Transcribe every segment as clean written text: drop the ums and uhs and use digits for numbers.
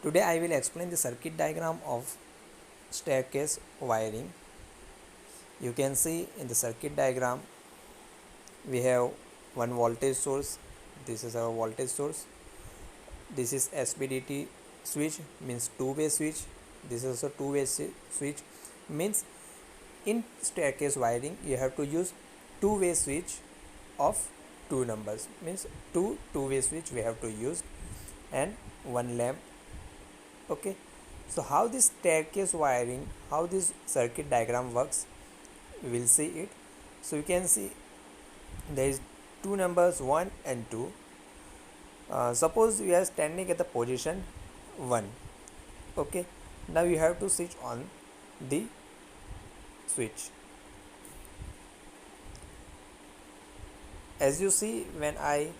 Today I will explain the circuit diagram of staircase wiring. You can see in the circuit diagram we have one voltage source. This is our voltage source. This is SPDT switch, means two-way switch. This is also two-way switch, means in staircase wiring you have to use two-way switch of two numbers, means two-way switch we have to use, and one lamp. Okay, so how this staircase wiring, how this circuit diagram works, we will see it. So you can see there is two numbers 1 and 2. Suppose we are standing at the position 1. Okay, now you have to switch on the switch. As you see, when I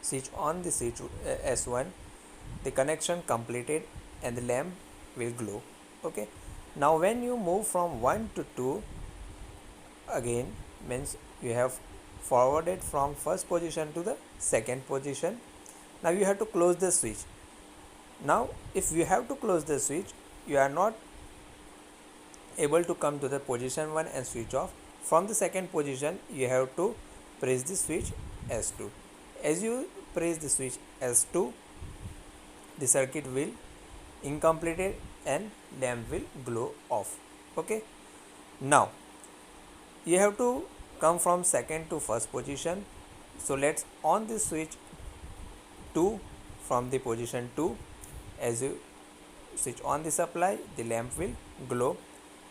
switch on the switch S1, the connection completed and the lamp will glow. Okay, now when you move from 1 to 2, again means you have forwarded from first position to the second position. Now you have to close the switch. Now if you have to close the switch, you are not able to come to the position 1 and switch off. From the second position you have to press the switch S2. As you press the switch S2, the circuit will incompleted and lamp will glow off. Okay, now you have to come from second to first position. So let's on the switch 2 from the position 2. As you switch on the supply, the lamp will glow,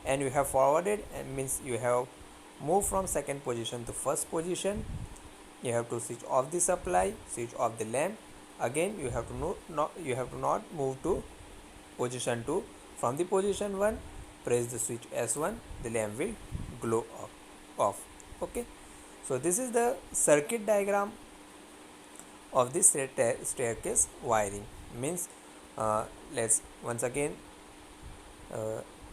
and you have forwarded, and means you have moved from second position to first position. You have to switch off the supply, switch off the lamp. Again you have to not move to position 2. From the position 1, press the switch S1, the lamp will glow off. Okay, so this is the circuit diagram of this staircase wiring. Means let's once again,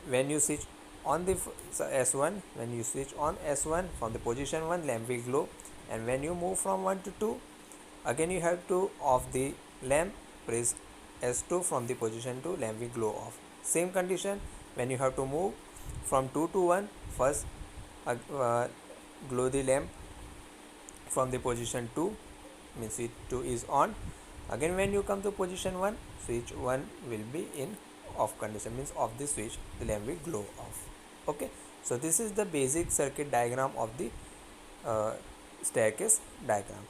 when you switch on the S1, when you switch on S1 from the position 1, lamp will glow, and when you move from 1 to 2, again you have to off the lamp, press S2 from the position 2, lamp will glow off. Same condition when you have to move from 2 to 1, first glow the lamp from the position 2, means switch 2 is on. Again when you come to position 1, switch 1 will be in off condition, means off the switch, the lamp will glow off. Okay, so this is the basic circuit diagram of the staircase diagram.